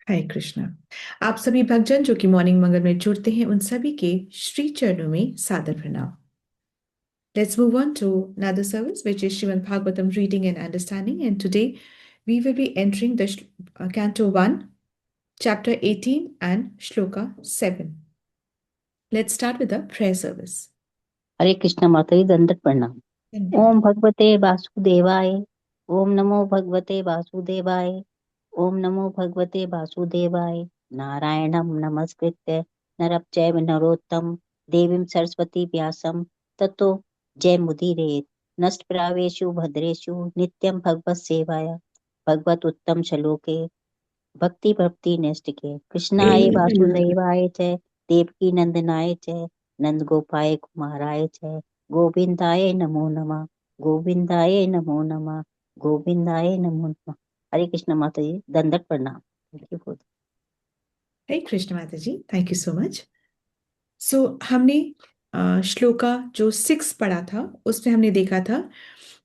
हरे कृष्णा। आप सभी भक्तजन जो कि मॉर्निंग मंगल में जुड़ते हैं उन सभी के श्री चरणों में सादर प्रणाम। Let's move on to another service, which is Srimad Bhagavatam reading and understanding. And today we will be entering the Canto 1, Chapter 18 and Shloka 7. Let's start with the prayer service. हरे कृष्ण माता जी दंडवत प्रणाम। ओम भगवते वासुदेवाय। ओम नमो भगवते वासुदेवाय। ओम नमो भगवते वासुदेवाय। नारायणं नमस्कृत्य नरं चैव नरोत्तमं देवीं सरस्वती व्यासं ततो जयमुदीरयेत्। नष्टप्रावेषु भद्रेषु नित्यं भगवत् सेवाय भगवत उत्तम श्लोके भक्ति भक्ति नैष्टिके कृष्णाय वासुदेवाय च देवकी नंदनाय च नंद गोपाय कुमाराय च गोविंदाय नमो नमः। गोविंदाय नमो नमः। गोविंदाय नमो नमः। हरे कृष्ण माता जी दंडवत प्रणाम। Thank you for. Hare Krishna माता जी, thank you so much. So हमने श्लोका जो 6 पढ़ा था उसमें हमने देखा था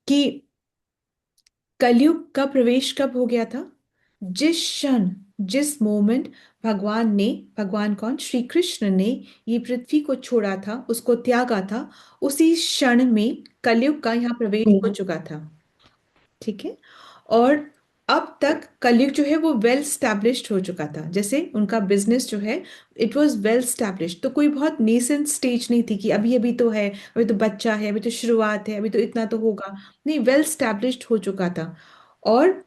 कि कलयुग का प्रवेश कब हो गया था। जिस क्षण, जिस मोमेंट भगवान कौन, श्री कृष्ण ने ये पृथ्वी को छोड़ा था, उसको त्यागा था, उसी क्षण में कलयुग का यहाँ प्रवेश हो चुका था। ठीक है। और अब तक कलयुग जो है वो वेल स्टैब्लिश्ड हो चुका था। जैसे उनका बिजनेस जो है इट वाज वेल स्टैब्लिश्ड, तो कोई बहुत नेसेंट स्टेज नहीं थी कि अभी अभी तो है, अभी तो बच्चा है, अभी तो शुरुआत है, अभी तो इतना तो होगा। नहीं, वेल स्टैब्लिश्ड हो चुका था। और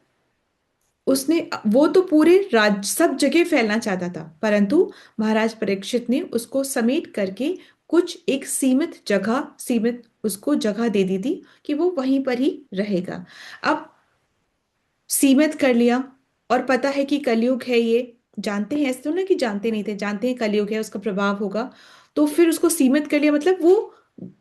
उसने वो तो पूरे सब जगह फैलना चाहता था, परंतु महाराज परीक्षित ने उसको समेट करके कुछ एक सीमित उसको जगह दे दी थी कि वो वहीं पर ही रहेगा। अब सीमित कर लिया, और पता है कि कलयुग है ये, जानते हैं, ऐसे तो ना कि जानते नहीं थे, जानते हैं कलयुग है, उसका प्रभाव होगा। तो फिर उसको सीमित कर लिया, मतलब वो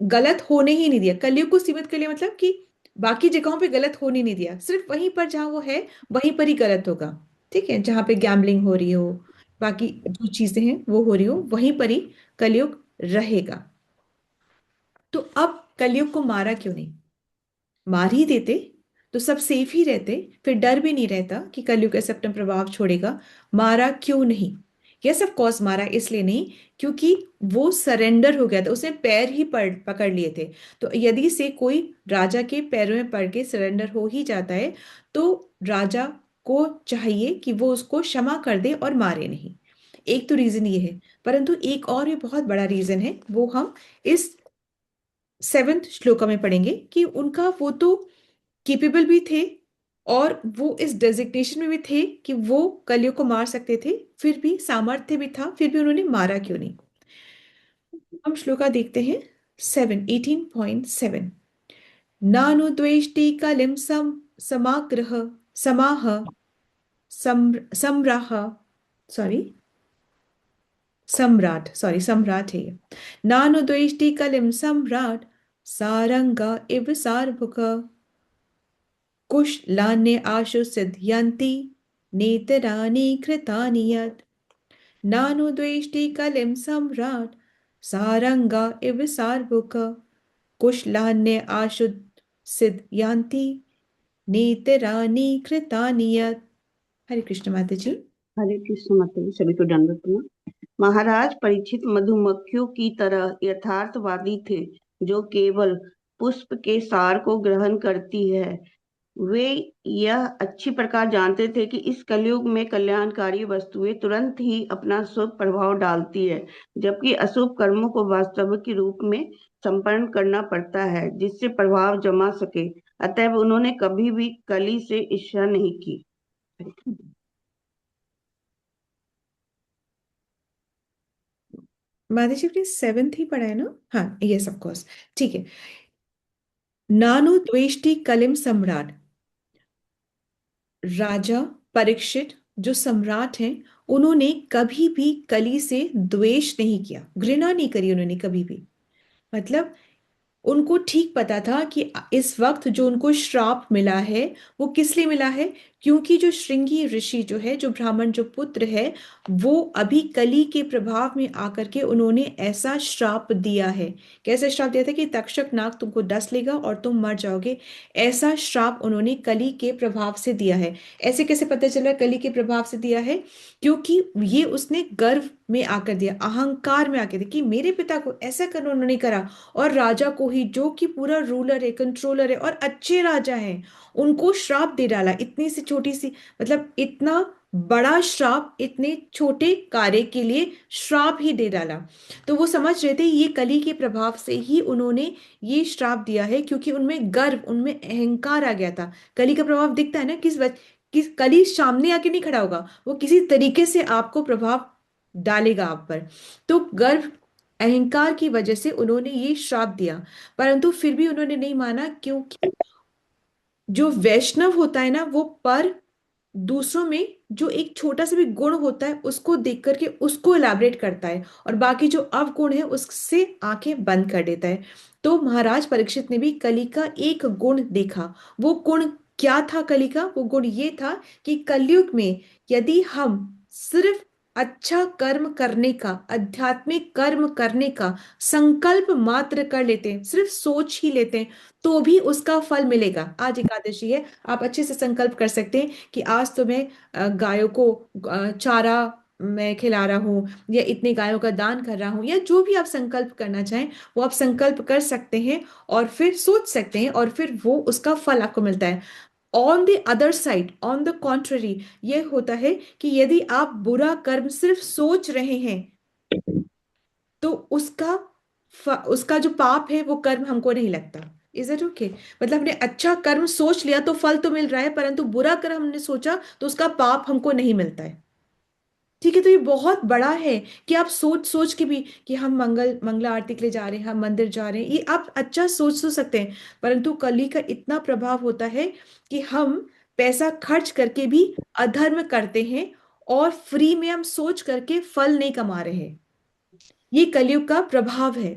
गलत होने ही नहीं दिया। कलयुग को सीमित कर लिया मतलब कि बाकी जगहों पे गलत होने नहीं दिया, सिर्फ वहीं पर जहां वो है वहीं पर ही गलत होगा। ठीक है, जहां पे गैम्बलिंग हो रही हो, बाकी जो चीजें हैं वो हो रही हो, वहीं पर ही कलयुग रहेगा। तो अब कलयुग को मारा क्यों नहीं? मार ही देते तो सब सेफ ही रहते, फिर डर भी नहीं रहता कि कलयुग ऐसे अपना प्रभाव छोड़ेगा। मारा क्यों नहीं? यस ऑफ कोर्स मारा इसलिए नहीं क्योंकि वो सरेंडर हो गया था, उसने पैर ही पकड़ लिए थे। तो यदि से कोई राजा के पैरों में पड़ के सरेंडर हो ही जाता है तो राजा को चाहिए कि वो उसको क्षमा कर दे और मारे नहीं। एक तो रीजन ये है, परंतु एक और भी बहुत बड़ा रीजन है, वो हम इस 7th श्लोका में पढ़ेंगे कि उनका वो तो केपेबल भी थे, और वो इस डेजिग्नेशन में भी थे कि वो कलियुग को मार सकते थे, फिर भी सामर्थ्य भी था, फिर भी उन्होंने मारा क्यों नहीं? हम श्लोका देखते हैं। 18.7। नानुद्वेष्टि कलिम समाग्रह समाह सम्राह, सॉरी सम्राट, सॉरी सम्राट है ये। नानुद्वेष्टि कलिम सम्राट सारंगा इव सार्वभौक कुशलान्य आशु सिद्ध्यन्ति नेतराणि कृतानि यत्। नानुद्वेष्टि कलिं सम्राट् सारंगा इव सार्वभौक कुशलान्य आशु सिद्ध्यन्ति नेतराणि कृतानि यत्। हरे कृष्ण माता जी। हरे कृष्ण माता जी, सभी को दंडवत प्रणाम। महाराज परीक्षित मधुमक्खियों की तरह यथार्थवादी थे, जो केवल पुष्प के सार को ग्रहण करती है। वे यह अच्छी प्रकार जानते थे कि इस कलयुग में कल्याणकारी वस्तुएं तुरंत ही अपना शुभ प्रभाव डालती है, जबकि अशुभ कर्मों को वास्तविक के रूप में संपन्न करना पड़ता है जिससे प्रभाव जमा सके। अतएव उन्होंने कभी भी कली से ईर्ष्या नहीं की। माता जी आपने 7th ही पढ़ा है ना? हाँ, यस ऑफ कोर्स। ठीक है। नानु द्वेष्टि कलिम सम्राट, राजा परीक्षित जो सम्राट हैं, उन्होंने कभी भी कली से द्वेष नहीं किया, घृणा नहीं करी उन्होंने कभी भी। मतलब उनको ठीक पता था कि इस वक्त जो उनको श्राप मिला है वो किस लिए मिला है, क्योंकि जो श्रृंगी ऋषि जो है, जो ब्राह्मण जो पुत्र है, वो अभी कली के प्रभाव में आकर के उन्होंने ऐसा श्राप दिया है। कैसे श्राप दिया था कि तक्षक नाग तुमको डस लेगा और तुम मर जाओगे। ऐसा श्राप उन्होंने कली के प्रभाव से दिया है। ऐसे कैसे पता चला कली के प्रभाव से दिया है, क्योंकि ये उसने गर्व में आकर दिया, अहंकार में आकर दिया कि मेरे पिता को ऐसा करना उन्होंने करा, और राजा को ही जो कि पूरा रूलर है, कंट्रोलर है और अच्छे राजा हैं, उनको श्राप दे डाला। इतनी सी छोटी सी, मतलब इतना बड़ा श्राप इतने छोटे कार्य के लिए श्राप ही दे डाला। तो वो समझ रहे थे ये कली के प्रभाव से ही उन्होंने ये श्राप दिया है, क्योंकि उनमें गर्व, उनमें अहंकार आ गया था। कली का प्रभाव दिखता है ना, किस कली सामने आके नहीं खड़ा होगा, वो किसी तरीके से आपको प्रभाव डालेगा आप पर। तो गर्व, अहंकार की वजह से उन्होंने ये श्राप दिया, परंतु फिर भी उन्होंने नहीं माना, क्योंकि जो वैष्णव होता है ना, वो पर दूसरों में जो एक छोटा सा भी गुण होता है उसको देख करके उसको इलाबरेट करता है, और बाकी जो अवगुण है उससे आंखें बंद कर देता है। तो महाराज परीक्षित ने भी कली का एक गुण देखा। वो गुण क्या था कली का? वो गुण ये था कि कलयुग में यदि हम सिर्फ अच्छा कर्म करने का, आध्यात्मिक कर्म करने का संकल्प मात्र कर लेते हैं, सिर्फ सोच ही लेते हैं, तो भी उसका फल मिलेगा। आज एकादशी है, आप अच्छे से संकल्प कर सकते हैं कि आज तो मैं गायों को चारा मैं खिला रहा हूँ, या इतने गायों का दान कर रहा हूँ, या जो भी आप संकल्प करना चाहें वो आप संकल्प कर सकते हैं, और फिर सोच सकते हैं, और फिर वो उसका फल आपको मिलता है। On the other side, on the contrary, ये होता है कि यदि आप बुरा कर्म सिर्फ सोच रहे हैं, तो उसका जो पाप है वो कर्म हमको नहीं लगता। Is it okay? मतलब हमने अच्छा कर्म सोच लिया तो फल तो मिल रहा है, परंतु बुरा कर्म हमने सोचा तो उसका पाप हमको नहीं मिलता है। ठीक है, तो ये बहुत बड़ा है कि आप सोच सोच के भी कि हम मंगला आरती के लिए जा रहे हैं, हम मंदिर जा रहे हैं, ये आप अच्छा सोच तो सकते हैं, परंतु कली का इतना प्रभाव होता है कि हम पैसा खर्च करके भी अधर्म करते हैं, और फ्री में हम सोच करके फल नहीं कमा रहे हैं। ये कलयुग का प्रभाव है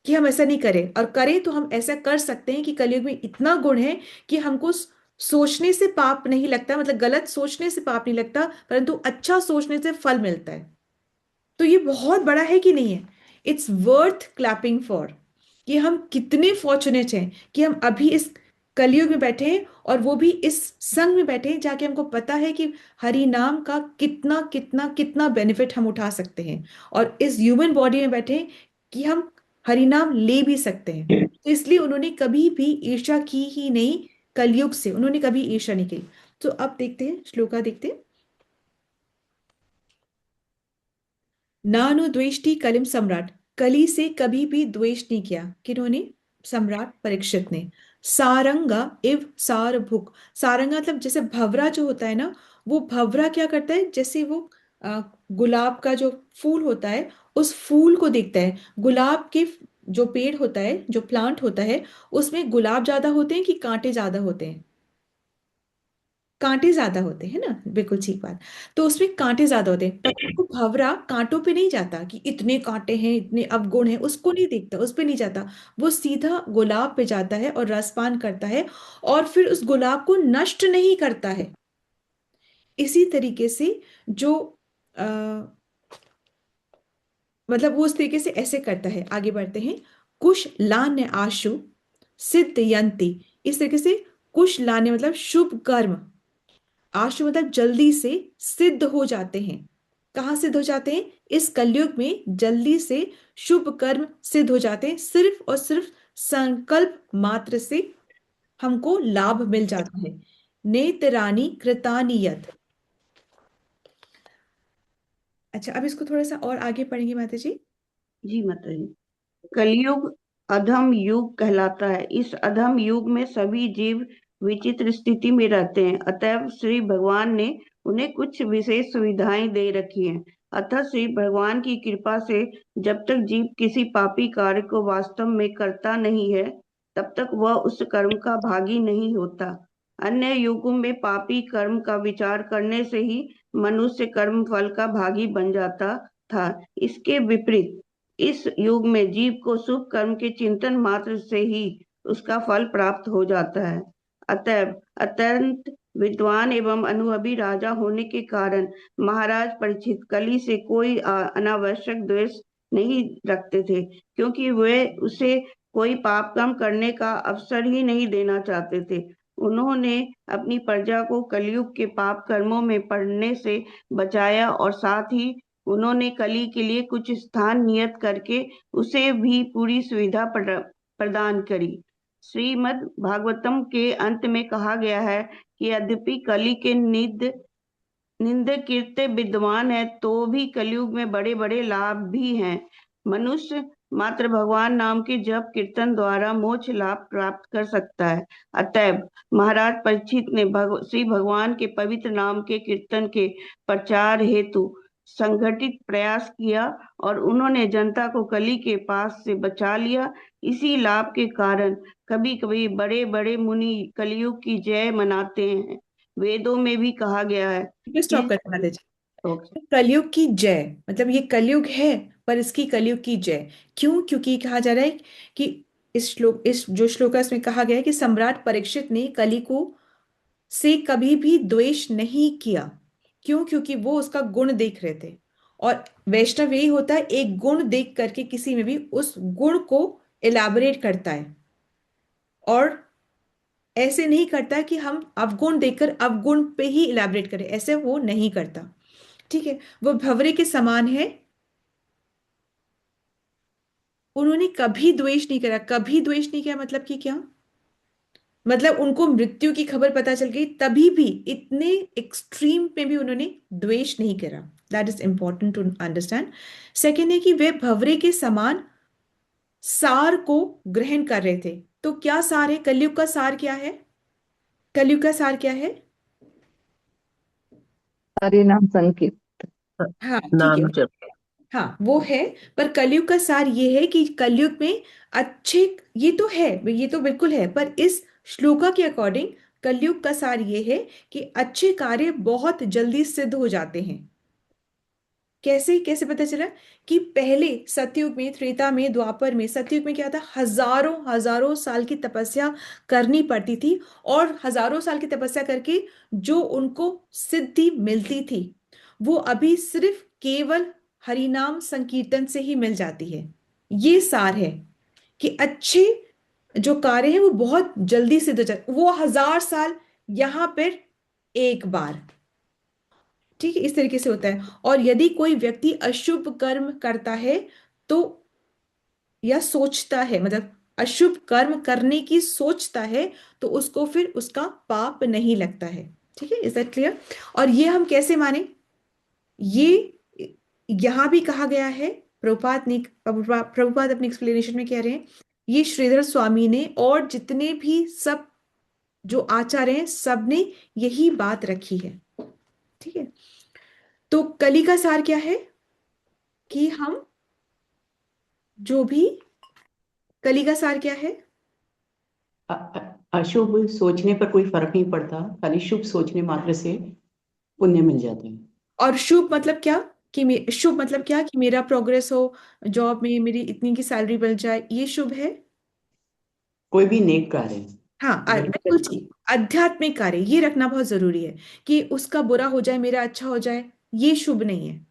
कि हम ऐसा नहीं करें, और करें तो हम ऐसा कर सकते हैं कि कलयुग में इतना गुण है कि हमको सोचने से पाप नहीं लगता, मतलब गलत सोचने से पाप नहीं लगता, परंतु अच्छा सोचने से फल मिलता है। तो ये बहुत बड़ा है कि नहीं है? इट्स वर्थ क्लैपिंग फॉर, कि हम कितने फॉर्चुनेट हैं कि हम अभी इस कलयुग में बैठे हैं, और वो भी इस संघ में बैठे हैं जाके हमको पता है कि हरि नाम का कितना कितना कितना बेनिफिट हम उठा सकते हैं, और इस ह्यूमन बॉडी में बैठे हैं कि हम हरि नाम ले भी सकते हैं। तो इसलिए उन्होंने कभी भी ईर्ष्या की ही नहीं, कलयुग से उन्होंने कभी ईर्ष्या नहीं की। तो अब देखते हैं, श्लोका देखते हैं। नानु द्वेष्टि कलिम सम्राट, कली से कभी भी द्वेष नहीं किया। किन्होंने? सम्राट परीक्षित ने। सारंगा इव सारभुक, सारंगा मतलब जैसे भवरा जो होता है ना, वो भवरा क्या करता है, जैसे वो गुलाब का जो फूल होता है, उस फूल को देखता है। गुलाब के जो पेड़ होता है, जो प्लांट होता है, उसमें गुलाब ज्यादा होते हैं कि कांटे ज्यादा होते हैं? कांटे ज्यादा होते हैं ना, बिल्कुल ठीक बात। तो उसमें कांटे ज्यादा होते हैं, पर वो भंवरा कांटों पे नहीं जाता कि इतने कांटे हैं, इतने अवगुण हैं, उसको नहीं देखता, उस पे नहीं जाता। वो सीधा गुलाब पे जाता है और रसपान करता है, और फिर उस गुलाब को नष्ट नहीं करता है। इसी तरीके से जो आ, मतलब वो उस तरीके से ऐसे करता है। आगे बढ़ते हैं। कुश लान्य आशु सिद्ध यंती, इस तरीके से कुश लान्य मतलब शुभ कर्म, आशु मतलब जल्दी से, सिद्ध हो जाते हैं। कहाँ सिद्ध हो जाते हैं? इस कलयुग में जल्दी से शुभ कर्म सिद्ध हो जाते हैं, सिर्फ और सिर्फ संकल्प मात्र से हमको लाभ मिल जाता है। नेतरानी कृतानि यत्। अच्छा, अब इसको थोड़ा सा और आगे पढ़ेंगे माता जी। जी माता जी। कलयुग अधम युग कहलाता है। इस अधम युग में सभी जीव विचित्र स्थिति में रहते हैं, अतएव श्री भगवान ने उन्हें कुछ विशेष सुविधाएं दे रखी हैं। अतः श्री भगवान की कृपा से जब तक जीव किसी पापी कार्य को वास्तव में करता नहीं है, तब तक वह उस कर्म का भागी नहीं होता। अन्य युगों में पापी कर्म का विचार करने से ही मनुष्य कर्म फल का भागी बन जाता था। इसके विपरीत इस युग में जीव को शुभ कर्म के चिंतन मात्र से ही उसका फल प्राप्त हो जाता है। अतएव अत्यंत विद्वान एवं अनुभवी राजा होने के कारण महाराज परीक्षित कली से कोई अनावश्यक द्वेष नहीं रखते थे, क्योंकि वे उसे कोई पाप कर्म करने का अवसर ही नहीं देना चाहते थे। उन्होंने अपनी प्रजा को कलयुग के पाप कर्मों में पड़ने से बचाया और साथ ही उन्होंने कली के लिए कुछ स्थान नियत करके उसे भी पूरी सुविधा प्रदान करी। श्रीमद् भागवतम के अंत में कहा गया है कि यद्यपि कली के निंद कीर्ति विद्वान है, तो भी कलयुग में बड़े बड़े लाभ भी हैं। मनुष्य मात्र भगवान नाम के जप कीर्तन द्वारा मोक्ष लाभ प्राप्त कर सकता है। अतएव महाराज परीक्षित ने श्री भगवान के पवित्र नाम के कीर्तन के प्रचार हेतु संगठित प्रयास किया और उन्होंने जनता को कली के पास से बचा लिया। इसी लाभ के कारण कभी कभी बड़े बड़े मुनि कलयुग की जय मनाते हैं। वेदों में भी कहा गया है स्टॉप करना माता जी। ओके। कलयुग की जय मतलब ये कलयुग है पर इसकी कलयुग की जय क्यों? क्योंकि कहा जा रहा है कि इस जो श्लोक है इसमें कहा गया है कि सम्राट परीक्षित ने कली को से कभी भी द्वेष नहीं किया। क्यों? क्योंकि वो उसका गुण देख रहे थे। और वैष्णव यही होता है, एक गुण देख करके किसी में भी उस गुण को इलाबरेट करता है और ऐसे नहीं करता कि हम अवगुण देखकर अवगुण पे ही इलाबरेट करें, ऐसे वो नहीं करता। ठीक है, वो भंवरे के समान है। उन्होंने कभी द्वेष नहीं करा। कभी द्वेष नहीं किया मतलब कि क्या? मतलब उनको मृत्यु की खबर पता चल गई तभी भी इतने एक्सट्रीम में भी उन्होंने द्वेष नहीं करा। That is important to understand. Second है कि वे भंवरे के समान सार को ग्रहण कर रहे थे। तो क्या सार है? कलयुग का सार क्या है? कलयुग का सार क्या है? हरि नाम संकीर्तन, हाँ ठीक है, नाम जप। हाँ वो है। पर कलयुग का सार ये है कि कलयुग में अच्छे, ये तो है, ये तो बिल्कुल है, पर इस श्लोका के अकॉर्डिंग कलयुग का सार ये है कि अच्छे कार्य बहुत जल्दी सिद्ध हो जाते हैं। कैसे कैसे पता चला? कि पहले सतयुग में, त्रेता में, द्वापर में, सतयुग में क्या था, हजारों हजारों साल की तपस्या करनी पड़ती थी और हजारों साल की तपस्या करके जो उनको सिद्धि मिलती थी वो अभी सिर्फ केवल हरिनाम संकीर्तन से ही मिल जाती है। ये सार है कि अच्छे जो कार्य है वो बहुत जल्दी सिद्ध हो जाते, वो 1000 साल यहां पर एक बार। ठीक है, इस तरीके से होता है। और यदि कोई व्यक्ति अशुभ कर्म करता है तो, या सोचता है, मतलब अशुभ कर्म करने की सोचता है, तो उसको फिर उसका पाप नहीं लगता है। ठीक है, इज दैट क्लियर? और ये हम कैसे माने? ये यहां भी कहा गया है। प्रभुपाद अपने एक्सप्लेनेशन में कह रहे हैं, ये श्रीधर स्वामी ने और जितने भी सब जो आचार्य हैं सब ने यही बात रखी है। ठीक है, तो कली का सार क्या है? कि हम जो भी, कली का सार क्या है? अशुभ सोचने पर कोई फर्क नहीं पड़ता, खाली शुभ सोचने मात्र से पुण्य मिल जाते हैं। और शुभ मतलब क्या? कि शुभ मतलब क्या? कि मेरा प्रोग्रेस हो, जॉब में मेरी इतनी की सैलरी मिल जाए, ये शुभ है। कोई भी नेक कार्य हाँ अगर बिल्कुल ठीक। आध्यात्मिक कार्य ये रखना बहुत जरूरी है कि उसका बुरा हो जाए मेरा अच्छा हो जाए, ये शुभ नहीं है।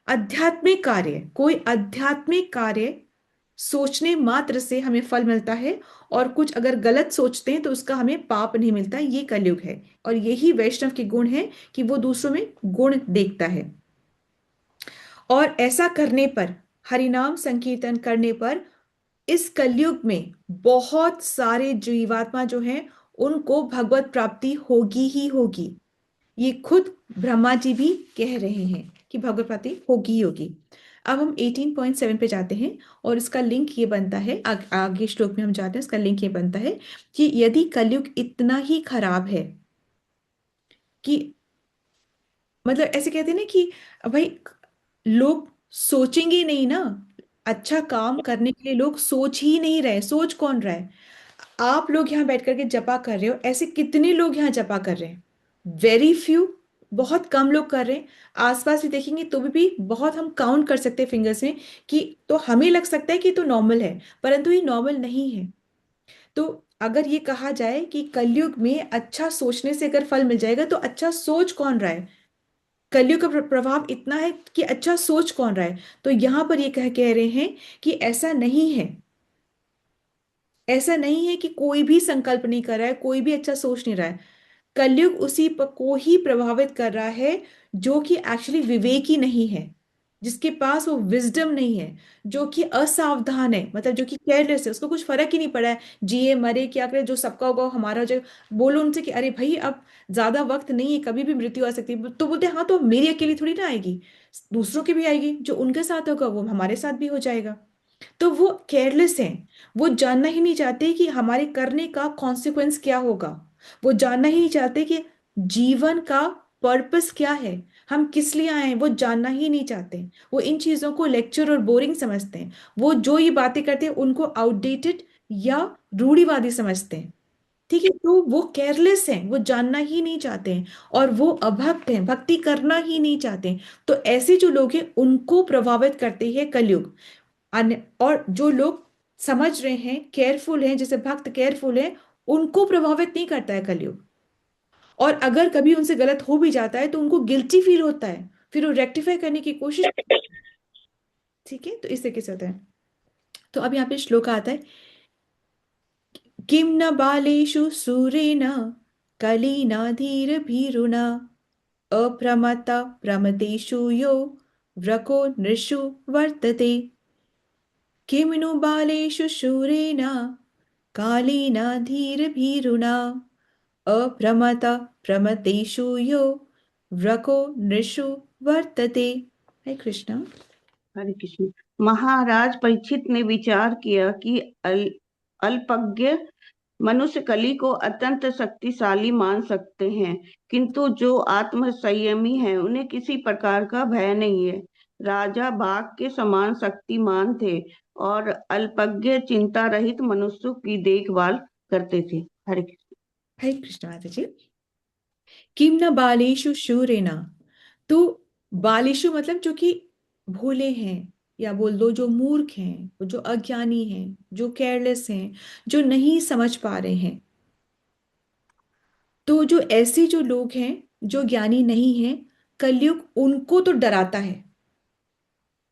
आध्यात्मिक कार्य, कोई आध्यात्मिक कार्य सोचने मात्र से हमें फल मिलता है और कुछ अगर गलत सोचते हैं तो उसका हमें पाप नहीं मिलता। ये कलयुग है और यही वैष्णव के गुण है कि वो दूसरों में गुण देखता है। और ऐसा करने पर, हरिनाम संकीर्तन करने पर, इस कलयुग में बहुत सारे जीवात्मा जो हैं उनको भगवत प्राप्ति होगी ही होगी। ये खुद ब्रह्मा जी भी कह रहे हैं कि भगवत प्राप्ति होगी ही होगी। अब हम 18.7 पे जाते हैं और इसका लिंक ये बनता है, आगे श्लोक में हम जाते हैं, इसका लिंक ये बनता है कि यदि कलयुग इतना ही खराब है कि, मतलब ऐसे कहते हैं ना कि भाई लोग सोचेंगे नहीं ना, अच्छा काम करने के लिए लोग सोच ही नहीं रहे। सोच कौन रहा है? आप लोग यहाँ बैठ करके जपा कर रहे हो, ऐसे कितने लोग यहाँ जपा कर रहे हैं? Very few. बहुत कम लोग कर रहे हैं। आसपास भी देखेंगे तो भी बहुत हम काउंट कर सकते हैं फिंगर्स में कि, तो हमें लग सकता है कि तो नॉर्मल है, परंतु ये नॉर्मल नहीं है। तो अगर ये कहा जाए कि कलयुग में अच्छा सोचने से अगर फल मिल जाएगा, तो अच्छा सोच कौन रहा है? कलयुग का प्रभाव इतना है कि अच्छा सोच कौन रहा है? तो यहां पर ये कह रहे हैं कि ऐसा नहीं है। ऐसा नहीं है कि कोई भी संकल्प नहीं कर रहा है, कोई भी अच्छा सोच नहीं रहा है। कलयुग उसी को ही प्रभावित कर रहा है जो कि एक्चुअली विवेकी नहीं है, जिसके पास वो विजडम नहीं है, जो कि असावधान है, मतलब जो कि केयरलेस है, उसको कुछ फर्क ही नहीं पड़ा है जिए मरे क्या करे, जो सबका होगा वो हमारा हो जाएगा। बोलो उनसे कि अरे भाई अब ज्यादा वक्त नहीं है, कभी भी मृत्यु आ सकती है, तो बोलते हैं, हाँ तो मेरी अकेली थोड़ी ना आएगी, दूसरों की भी आएगी, जो उनके साथ होगा वो हमारे साथ भी हो जाएगा। तो वो केयरलेस हैं। वो जानना ही नहीं चाहते कि हमारे करने का कॉन्सिक्वेंस क्या होगा। वो जानना ही नहीं चाहते कि जीवन का पर्पस क्या है, हम किस लिए आए हैं, वो जानना ही नहीं चाहते। वो इन चीजों को लेक्चर और बोरिंग समझते हैं। वो जो ये बातें करते हैं उनको आउटडेटेड या रूढ़िवादी समझते हैं। ठीक है, तो वो केयरलेस हैं, वो जानना ही नहीं चाहते हैं, और वो अभक्त हैं, भक्ति करना ही नहीं चाहते हैं। तो ऐसे जो लोग हैं उनको प्रभावित करते हैं कलयुग। अन्य और जो लोग समझ रहे हैं, केयरफुल हैं, जैसे भक्त केयरफुल हैं, उनको प्रभावित नहीं करता है कलयुग। और अगर कभी उनसे गलत हो भी जाता है तो उनको गिल्टी फील होता है, फिर वो रेक्टिफाई करने की कोशिश। ठीक है, तो इस तरीके से होता है। तो अब यहाँ पे श्लोक आता है, किम न बालेषु सूरेण कलीनाधीर भीरुना अप्रमत्त प्रमतेषु यो व्रको नृषु वर्तते। किम नु बालेषु शूरेण कालेन धीरभीरुना अप्रमत प्रमतेषु यो व्रको नृषु वर्तते। हे कृष्ण। हरे कृष्ण। महाराज परीक्षित ने विचार किया कि अल्पज्ञ मनुष्य कली को अत्यंत शक्तिशाली मान सकते हैं, किंतु जो आत्म संयमी है उन्हें किसी प्रकार का भय नहीं है। राजा बाघ के समान शक्तिमान थे और अल्पज्ञ चिंता रहित मनुष्यों की देखभाल करते थे। हरे कृष्ण। हे कृष्ण माता जी। किम न बालेषु शूरेण, तो बालेषु मतलब जो कि भोले हैं, या बोल दो जो मूर्ख हैं, जो अज्ञानी हैं, जो केयरलेस हैं, जो नहीं समझ पा रहे हैं। तो जो ऐसे जो लोग हैं जो ज्ञानी नहीं हैं, कलयुग उनको तो डराता है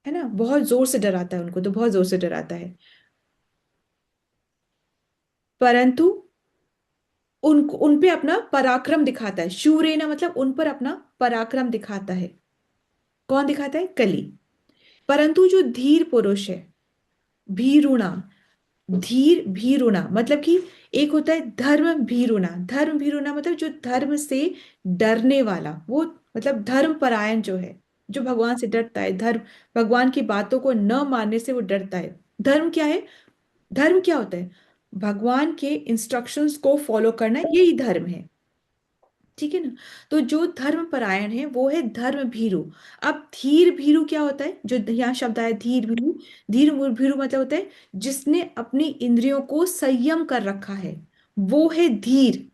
ना, बहुत जोर से डराता है, उनको तो बहुत जोर से डराता है। परंतु उनको उन पे अपना पराक्रम दिखाता है। शूरेना मतलब उन पर अपना पराक्रम दिखाता है। कौन दिखाता है? कली। परंतु जो धीर पुरुष है, भीरुणा, धीर भीरुणा मतलब कि एक होता है धर्म भीरुणा। धर्म भीरुणा मतलब जो धर्म से डरने वाला, वो मतलब धर्म परायण जो है, जो भगवान से डरता है, धर्म, भगवान की बातों को न मानने से वो डरता है। धर्म क्या है? धर्म क्या होता है? भगवान के इंस्ट्रक्शंस को फॉलो करना, यही धर्म है। ठीक है ना? तो जो धर्म परायण है वो है धर्म भीरु। अब धीर भीरु क्या होता है? जो यहाँ शब्द आया धीर भीरु, भीरु मतलब होता है जिसने अपनी इंद्रियों को संयम कर रखा है, वो है धीर।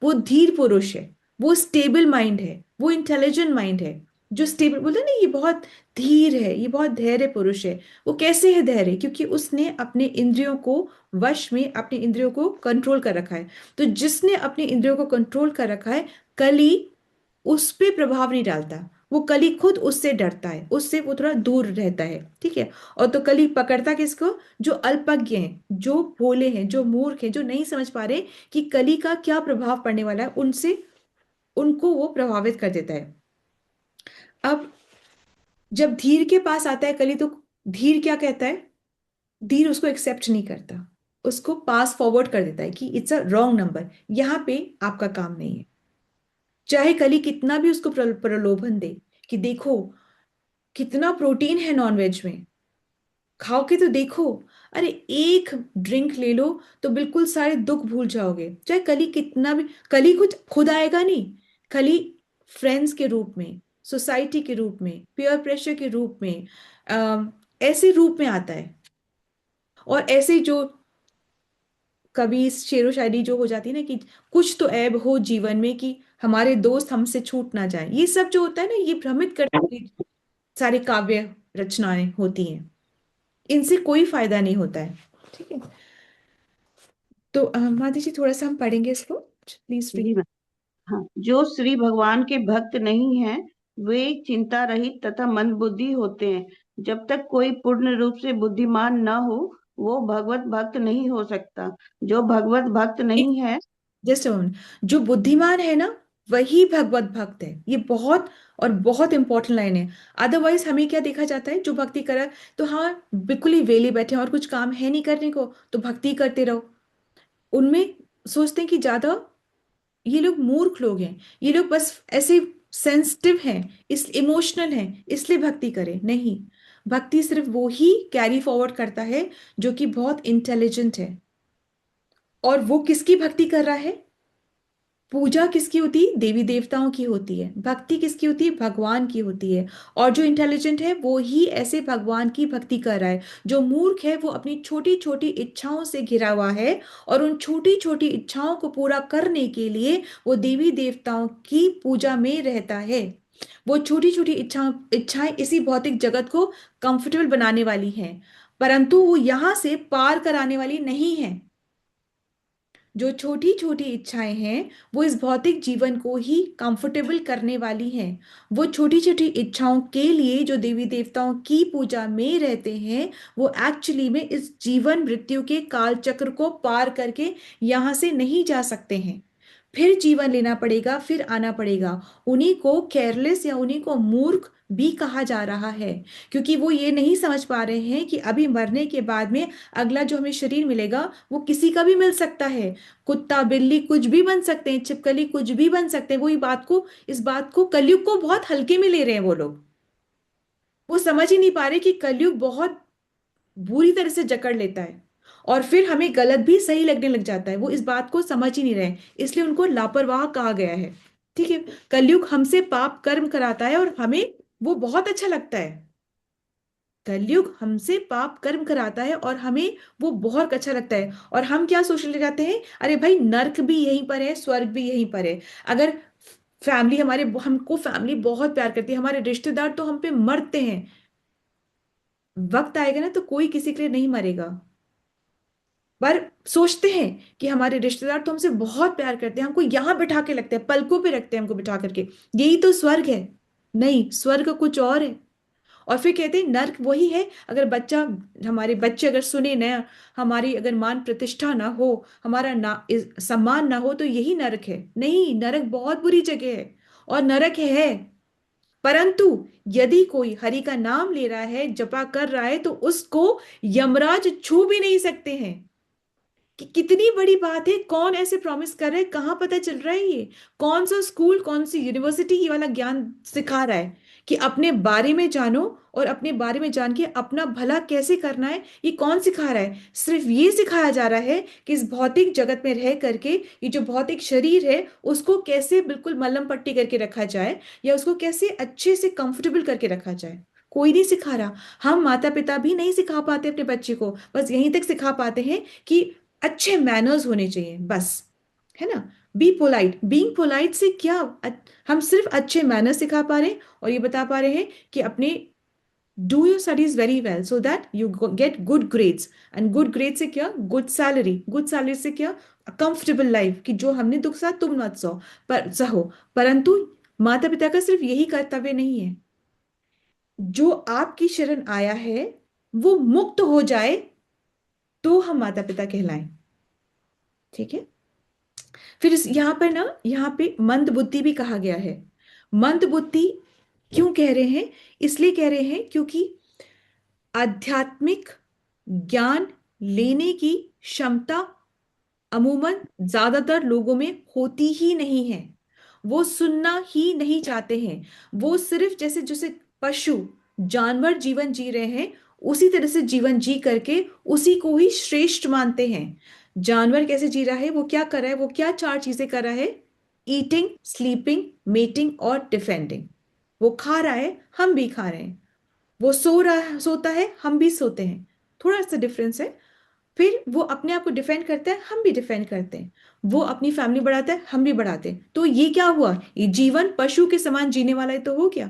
वो धीर पुरुष है, वो स्टेबल माइंड है, वो इंटेलिजेंट माइंड है। जो स्टेबल बोलते हैं ना, ये बहुत धीर है, ये बहुत धैर्य पुरुष है। वो कैसे है धैर्य? क्योंकि उसने अपने इंद्रियों को वश में, अपने इंद्रियों को कंट्रोल कर रखा है। तो जिसने अपने इंद्रियों को कंट्रोल कर रखा है, कली उस पे प्रभाव नहीं डालता। वो कली खुद उससे डरता है, उससे वो थोड़ा दूर रहता है। ठीक है। और तो कली पकड़ता किसको? जो अल्पज्ञ हैं, जो भोले हैं, जो मूर्ख हैं, जो नहीं समझ पा रहे कि कली का क्या प्रभाव पड़ने वाला है उनसे, उनको वो प्रभावित कर देता है। अब जब धीर के पास आता है कली, तो धीर क्या कहता है? धीर उसको एक्सेप्ट नहीं करता, उसको पास फॉरवर्ड कर देता है कि इट्स अ रॉन्ग नंबर, यहाँ पे आपका काम नहीं है। चाहे कली कितना भी उसको प्रलोभन दे कि देखो कितना प्रोटीन है नॉनवेज में, खाओ के तो देखो, अरे एक ड्रिंक ले लो तो बिल्कुल सारे दुख भूल जाओगे। चाहे कली कितना भी, कली कुछ खुद आएगा नहीं। कली फ्रेंड्स के रूप में, सोसाइटी के रूप में, पीयर प्रेशर के रूप में, ऐसे रूप में आता है। और ऐसे जो कभी शेरो शायरी जो हो जाती है ना कि कुछ तो ऐब हो जीवन में कि हमारे दोस्त हमसे छूट ना जाए, ये सब जो होता है ना, ये भ्रमित करने वाली सारी काव्य रचनाएं होती हैं, इनसे कोई फायदा नहीं होता है। ठीक है, तो माता जी थोड़ा सा हम पढ़ेंगे इसको, प्लीज जी रीड। मैम। हाँ, जो श्री भगवान के भक्त नहीं हैं वे चिंता रहित तथा मंदबुद्धि होते हैं। जब तक कोई पूर्ण रूप से बुद्धिमान न हो वो भगवत भक्त नहीं हो सकता। जो भगवत भक्त नहीं है। जस्ट जो बुद्धिमान है ना वही भगवत भक्त है, ये बहुत और बहुत इंपॉर्टेंट लाइन है। अदरवाइज हमें क्या देखा जाता है, जो भक्ति करा तो हाँ बिल्कुल ही वेले बैठे हैं और कुछ काम है नहीं करने को तो भक्ति करते रहो, उनमें सोचते हैं कि ज्यादा, ये लोग मूर्ख लोग हैं, ये लोग बस ऐसे सेंसिटिव हैं, इस इमोशनल हैं इसलिए भक्ति करें। नहीं, भक्ति सिर्फ वो ही कैरी फॉरवर्ड करता है जो कि बहुत इंटेलिजेंट है। और वो किसकी भक्ति कर रहा है? पूजा किसकी होती है? देवी देवताओं की होती है। भक्ति किसकी होती है? भगवान की होती है। और जो इंटेलिजेंट है वो ही ऐसे भगवान की भक्ति कर रहा है। जो मूर्ख है वो अपनी छोटी छोटी इच्छाओं से घिरा हुआ है, और उन छोटी छोटी इच्छाओं को पूरा करने के लिए वो देवी देवताओं की पूजा में रहता है। वो छोटी छोटी इच्छाएं इसी भौतिक जगत को कंफर्टेबल बनाने वाली हैं, परंतु वो यहां से पार कराने वाली नहीं है। जो छोटी छोटी इच्छाएं हैं वो इस भौतिक जीवन को ही कंफर्टेबल करने वाली हैं। वो छोटी छोटी इच्छाओं के लिए जो देवी देवताओं की पूजा में रहते हैं वो एक्चुअली में इस जीवन मृत्यु के काल चक्र को पार करके यहां से नहीं जा सकते हैं। फिर जीवन लेना पड़ेगा, फिर आना पड़ेगा। उन्हीं को केयरलेस या उन्हीं को मूर्ख भी कहा जा रहा है, क्योंकि वो ये नहीं समझ पा रहे हैं कि अभी मरने के बाद में अगला जो हमें शरीर मिलेगा वो किसी का भी मिल सकता है। कुत्ता बिल्ली कुछ भी बन सकते हैं, छिपकली कुछ भी बन सकते हैं। वो ये बात को, इस बात को कलयुग को बहुत हल्के में ले रहे हैं वो लोग। वो समझ ही नहीं पा रहे कि कलयुग बहुत बुरी तरह से जकड़ लेता है और फिर हमें गलत भी सही लगने लग जाता है। वो इस बात को समझ ही नहीं रहे, इसलिए उनको लापरवाह कहा गया है। ठीक है, कलयुग हमसे पाप कर्म कराता है और हमें वो बहुत अच्छा लगता है। कलयुग हमसे पाप कर्म कराता है और हमें वो बहुत अच्छा लगता है। और हम क्या सोचने लग जाते हैं, अरे भाई नर्क भी यहीं पर है, स्वर्ग भी यहीं पर है। अगर फैमिली हमारे, हमको फैमिली बहुत प्यार करती है, हमारे रिश्तेदार तो हम पे मरते हैं, वक्त आएगा ना तो कोई किसी के लिए नहीं मरेगा। पर सोचते हैं कि हमारे रिश्तेदार तो हमसे बहुत प्यार करते हैं, हमको यहां बिठा के लगते हैं, पलकों पे रखते हैं हमको बिठा करके, यही तो स्वर्ग है। नहीं, स्वर्ग कुछ और है। और फिर कहते हैं नर्क वही है अगर बच्चा, हमारे बच्चे अगर सुने ना, हमारी अगर मान प्रतिष्ठा ना हो, हमारा ना सम्मान ना हो, तो यही नरक है। नहीं, नरक बहुत बुरी जगह है और नरक है। परंतु यदि कोई हरि का नाम ले रहा है, जपा कर रहा है, तो उसको यमराज छू भी नहीं सकते हैं। कि कितनी बड़ी बात है, कौन ऐसे प्रॉमिस कर रहा है, कहाँ पता चल रहा है, ये कौन सा स्कूल कौन सी यूनिवर्सिटी ये वाला ज्ञान सिखा रहा है कि अपने बारे में जानो और अपने बारे में जान के अपना भला कैसे करना है? ये कौन सिखा रहा है? सिर्फ ये सिखाया जा रहा है कि इस भौतिक जगत में रह करके ये जो भौतिक शरीर है उसको कैसे बिल्कुल मल्लम पट्टी करके रखा जाए, या उसको कैसे अच्छे से कंफर्टेबल करके रखा जाए। कोई नहीं सिखा रहा। हम माता पिता भी नहीं सिखा पाते अपने बच्चे को, बस यहीं तक सिखा पाते हैं कि अच्छे मैनर्स होने चाहिए बस, है ना। बी पोलाइट, बीइंग पोलाइट से क्या, हम सिर्फ अच्छे मैनर्स सिखा पा रहे हैं और ये बता पा रहे हैं कि अपने do your studies very well so that you get good grades. And good grade से क्या? Good salary. गुड सैलरी से क्या? कंफर्टेबल लाइफ, कि जो हमने दुख सा तुम मत सहो, पर सहो। परंतु माता पिता का सिर्फ यही कर्तव्य नहीं है, जो आपकी शरण आया है वो मुक्त हो जाए तो हम माता पिता कहलाएं। ठीक है, फिर इस यहाँ पर ना, यहाँ पे मंद बुद्धि भी कहा गया है। मंद बुद्धि क्यों कह रहे हैं? इसलिए कह रहे हैं क्योंकि आध्यात्मिक ज्ञान लेने की क्षमता अमूमन ज्यादातर लोगों में होती ही नहीं है। वो सुनना ही नहीं चाहते हैं। वो सिर्फ जैसे जैसे पशु जानवर जीवन जी रहे हैं उसी तरह से जीवन जी करके उसी को ही श्रेष्ठ मानते हैं। जानवर कैसे जी रहा है, वो क्या कर रहा है, वो क्या चार चीजें कर रहा है? ईटिंग, स्लीपिंग, मेटिंग और डिफेंडिंग। वो खा रहा है, हम भी खा रहे हैं। वो सो रहा सोता है, हम भी सोते हैं। थोड़ा सा डिफरेंस है। फिर वो अपने आप को डिफेंड करता है, हम भी डिफेंड करते हैं। वो अपनी फैमिली बढ़ाता है, हम भी बढ़ाते हैं। तो ये क्या हुआ, ये जीवन पशु के समान जीने वाला ही तो हो गया।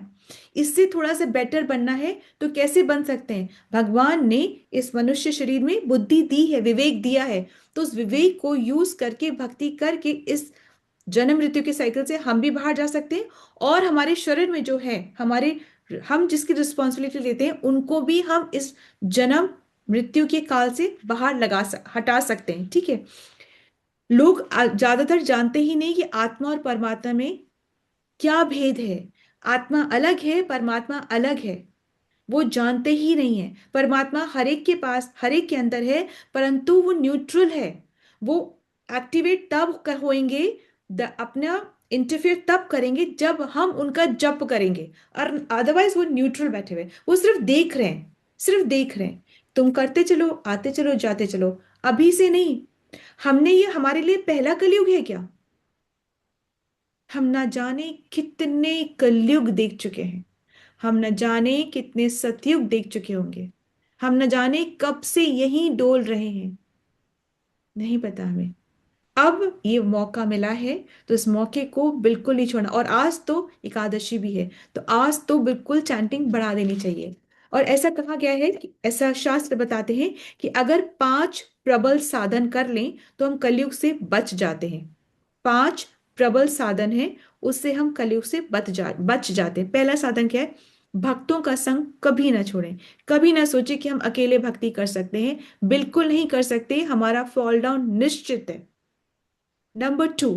इससे थोड़ा सा बेटर बनना है तो कैसे बन सकते हैं? भगवान ने इस मनुष्य शरीर में बुद्धि दी है, विवेक दिया है। तो उस विवेक को यूज करके, भक्ति करके, इस जन्म मृत्यु के साइकिल से हम भी बाहर जा सकते हैं। और हमारे शरीर में जो है, हमारे, हम जिसकी रिस्पॉन्सिबिलिटी लेते हैं, उनको भी हम इस जन्म मृत्यु के काल से बाहर हटा सकते हैं। ठीक है। लोग ज्यादातर जानते ही नहीं कि आत्मा और परमात्मा में क्या भेद है। आत्मा अलग है, परमात्मा अलग है। वो जानते ही नहीं है। परमात्मा हर एक के पास, हर एक के अंदर है, परंतु वो न्यूट्रल है। वो एक्टिवेट तब होंगे, अपना इंटरफेयर तब करेंगे जब हम उनका जप करेंगे। और अदरवाइज वो न्यूट्रल बैठे हुए, वो सिर्फ देख रहे हैं, सिर्फ देख रहे हैं। तुम करते चलो, आते चलो, जाते चलो, अभी से नहीं। हमने ये, हमारे लिए पहला कलयुग है क्या? हम ना जाने कितने कलयुग देख चुके हैं। हम न जाने कितने सतयुग देख चुके होंगे। हम न जाने कब से यहीं डोल रहे हैं, नहीं पता हमें। अब ये मौका मिला है, तो इस मौके को बिल्कुल नहीं छोड़ना। और आज तो एकादशी भी है, तो आज तो बिल्कुल चैंटिंग बढ़ा देनी चाहिए। और ऐसा कहा गया है कि, ऐसा शास्त्र बताते हैं कि अगर 5 प्रबल साधन कर लें तो हम कलयुग से बच जाते हैं। 5 प्रबल साधन है, उससे हम कलयुग से बच जाते हैं। पहला साधन क्या है? भक्तों का संग कभी ना छोड़ें। कभी ना सोचे कि हम अकेले भक्ति कर सकते हैं, बिल्कुल नहीं कर सकते, हमारा फॉल डाउन निश्चित है। नंबर 2,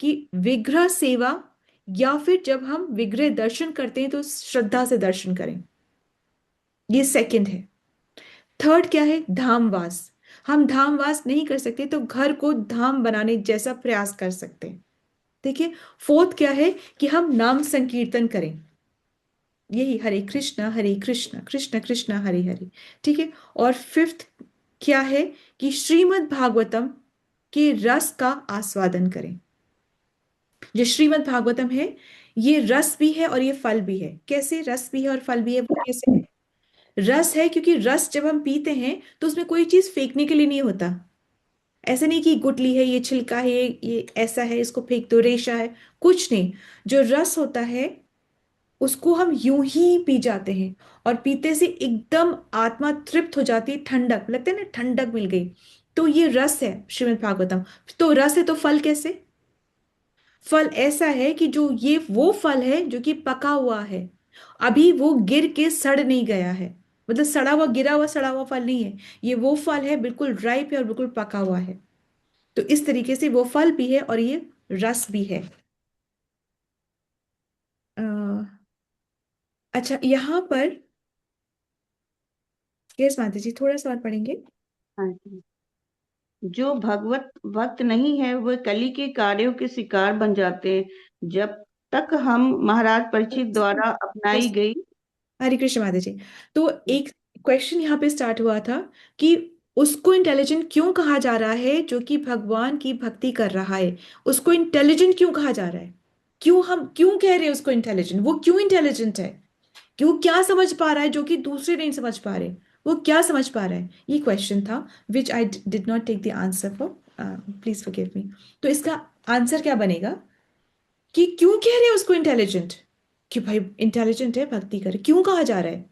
कि विग्रह सेवा, या फिर जब हम विग्रह दर्शन करते हैं तो श्रद्धा से दर्शन करें, ये सेकंड है। थर्ड क्या है? धामवास। हम धामवास नहीं कर सकते तो घर को धाम बनाने जैसा प्रयास कर सकते हैं। देखिए, फोर्थ क्या है? कि हम नाम संकीर्तन करें, यही हरे कृष्ण कृष्ण कृष्ण हरे हरे। ठीक है। और फिफ्थ क्या है? कि श्रीमद् भागवतम के रस का आस्वादन करें। जो श्रीमद् भागवतम है, ये रस भी है और ये फल भी है। कैसे रस भी है और फल भी है, वो कैसे है? रस है क्योंकि रस जब हम पीते हैं तो उसमें कोई चीज फेंकने के लिए नहीं होता। ऐसा नहीं कि गुठली है, ये छिलका है, ये ऐसा है, इसको फेंक दो, रेशा है, कुछ नहीं। जो रस होता है उसको हम यूं ही पी जाते हैं, और पीते से एकदम आत्मा तृप्त हो जाती है, ठंडक लगता है ना, ठंडक मिल गई। तो ये रस है श्रीमद् भागवतम। तो रस है तो फल कैसे? फल ऐसा है कि जो ये वो फल है जो कि पका हुआ है, अभी वो गिर के सड़ नहीं गया है। मतलब सड़ा हुआ, गिरा हुआ, सड़ा हुआ फल नहीं है। ये वो फल है, बिल्कुल राइप है और बिल्कुल पका हुआ है। तो इस तरीके से वो फल भी है और ये रस भी है। अ, अच्छा, यहाँ पर यस माता जी, थोड़ा सा और पढ़ेंगे। हाँ जी। जो भगवत भक्त नहीं है वह कली के कार्यों के शिकार बन जाते हैं। जब तक हम महाराज परीक्षित द्वारा अपनाई गई। हरे कृष्ण माता जी। तो एक क्वेश्चन यहाँ पे स्टार्ट हुआ था कि उसको इंटेलिजेंट क्यों कहा जा रहा है जो कि भगवान की भक्ति कर रहा है? उसको इंटेलिजेंट क्यों कहा जा रहा है? क्यों, हम क्यों कह रहे हैं उसको इंटेलिजेंट? वो क्यों इंटेलिजेंट है? क्यों, क्या समझ पा रहा है जो कि दूसरे नहीं समझ पा रहे? वो क्या समझ पा रहा है? ये क्वेश्चन था which I did not take the answer for, please forgive me. तो इसका आंसर क्या बनेगा कि क्यों कह रहे हैं उसको इंटेलिजेंट? कि भाई इंटेलिजेंट है, भक्ति करे, क्यों कहा जा रहा है?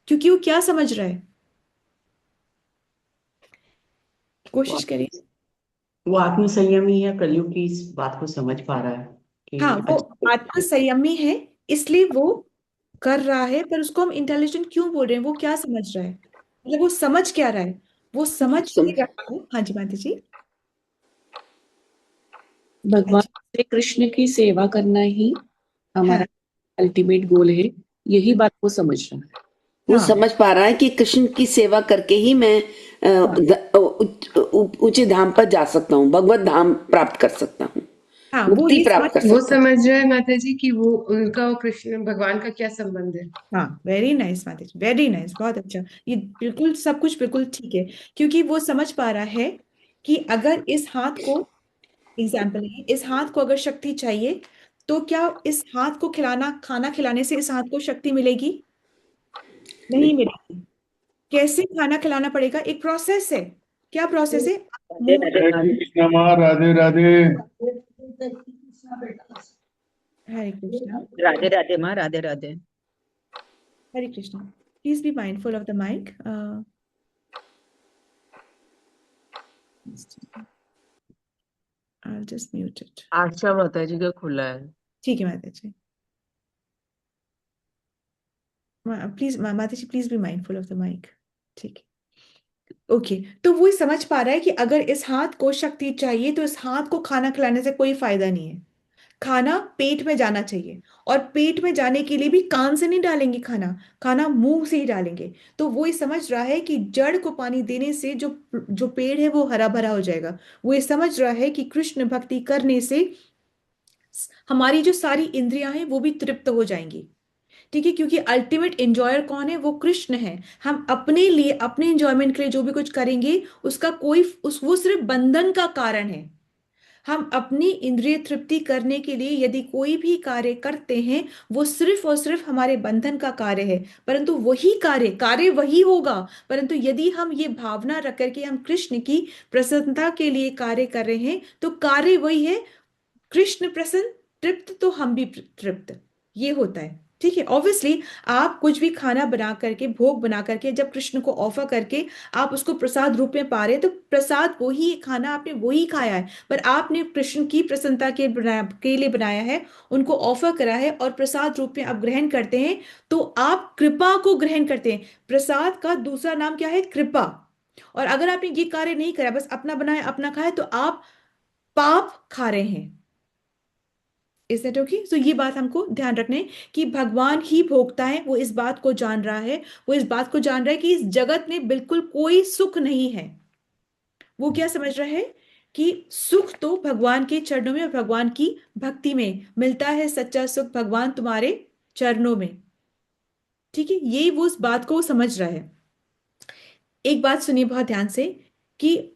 क्योंकि वो क्या समझ रहा है? वो कोशिश करिए। वो आत्म संयमी है, कलयुग की इस बात को समझ पा रहा है हाँ, कि वो अच्छा। आत्म संयमी है, इसलिए वो कर रहा है। पर उसको हम इंटेलिजेंट क्यों बोल रहे हैं? वो क्या समझ रहा है? मतलब वो समझ क्या रहा है? वो समझ सम, ये रहा है। हाँ जी माता जी। हाँ भगवान जी। श्री कृष्ण की सेवा करना ही हाँ। हमारा अल्टीमेट गोल है, यही बात वो समझ रहा है। वो हाँ। समझ पा रहा है कि कृष्ण की सेवा करके ही मैं हाँ। ऊंचे धाम पर जा सकता हूँ, भगवत धाम प्राप्त कर सकता हूँ, हाँ, वो मुक्ति ये समझ, प्राप्त कर वो सकता हूँ। समझ रहा है माता जी कि वो उनका और कृष्ण भगवान का क्या संबंध है। हाँ, वेरी नाइस माता जी, वेरी नाइस, बहुत अच्छा। ये बिल्कुल सब कुछ बिल्कुल ठीक है। क्योंकि वो समझ पा रहा है कि अगर इस हाथ को, एग्जाम्पल है, इस हाथ को अगर शक्ति चाहिए, तो क्या इस हाथ को खिलाना, खाना खिलाने से इस हाथ को शक्ति मिलेगी? नहीं मिलेगी। कैसे खाना खिलाना पड़ेगा? एक प्रोसेस है। क्या प्रोसेस है? राधे मुंह, राधे हरे कृष्ण माँ, राधे राधे। हरे कृष्णा, राधे राधे माँ, Radhe Radhe. Hare Krishna. Please be mindful of the mic. I'll just mute it. Asha माता जी का खुला है। ठीक है माता जी। प्लीज माता जी, please be mindful of the mic. ठीक है, ओके। तो वो समझ पा रहा है कि अगर इस हाथ को शक्ति चाहिए तो इस हाथ को खाना खिलाने से कोई फायदा नहीं है। खाना पेट में जाना चाहिए, और पेट में जाने के लिए भी कान से नहीं डालेंगे खाना, खाना मुंह से ही डालेंगे। तो वो ये समझ रहा है कि जड़ को पानी देने से जो जो पेड़ है वो हरा भरा हो जाएगा। वो ये समझ रहा है कि कृष्ण भक्ति करने से हमारी जो सारी इंद्रियां हैं वो भी तृप्त हो जाएंगी। ठीक है, क्योंकि अल्टीमेट एंजॉयर कौन है? वो कृष्ण है। हम अपने लिए, अपने एंजॉयमेंट के लिए जो भी कुछ करेंगे उसका कोई वो सिर्फ बंधन का कारण है। हम अपनी इंद्रिय तृप्ति करने के लिए यदि कोई भी कार्य करते हैं वो सिर्फ और सिर्फ हमारे बंधन का कार्य है। परंतु वही कार्य कार्य वही होगा, परंतु यदि हम ये भावना रख करके हम कृष्ण की प्रसन्नता के लिए कार्य कर रहे हैं तो कार्य वही है। कृष्ण प्रसन्न, तृप्त तो हम भी तृप्त, ये होता है। ठीक है, ऑब्वियसली आप कुछ भी खाना बना करके, भोग बना करके जब कृष्ण को ऑफर करके आप उसको प्रसाद रूप में पा रहे हैं तो प्रसाद वही खाना, आपने वही खाया है, पर आपने कृष्ण की प्रसन्नता के लिए बनाया है, उनको ऑफर करा है और प्रसाद रूप में आप ग्रहण करते हैं। तो आप कृपा को ग्रहण करते हैं। प्रसाद का दूसरा नाम क्या है? कृपा। और अगर आपने ये कार्य नहीं करा, बस अपना बनाया अपना खाया, तो आप पाप खा रहे हैं। Is that okay? तो ये बात हमको ध्यान रखना है कि भगवान ही भोगता है, वो इस बात को जान रहा है। वो इस बात को जान रहा है कि इस जगत में बिल्कुल कोई सुख नहीं है। वो क्या समझ रहा है कि सुख तो भगवान के चरणों में और भगवान की भक्ति में मिलता है। सच्चा सुख भगवान तुम्हारे चरणों में। ठीक है, ये वो उस बात को समझ रहा है। एक बात सुनिए बहुत ध्यान से कि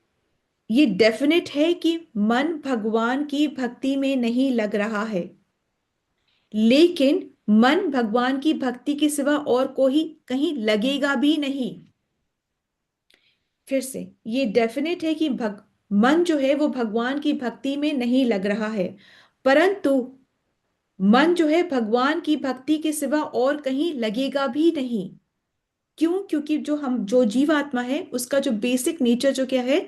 ये डेफिनेट है कि मन भगवान की भक्ति में नहीं लग रहा है, लेकिन मन भगवान की भक्ति के सिवा और कोई कहीं लगेगा भी नहीं। फिर से ये डेफिनेट है कि मन जो है वो भगवान की भक्ति में नहीं लग रहा है, परंतु मन जो है भगवान की भक्ति के सिवा और कहीं लगेगा भी नहीं। क्यों? क्योंकि जो जीवात्मा है उसका जो बेसिक नेचर जो क्या है?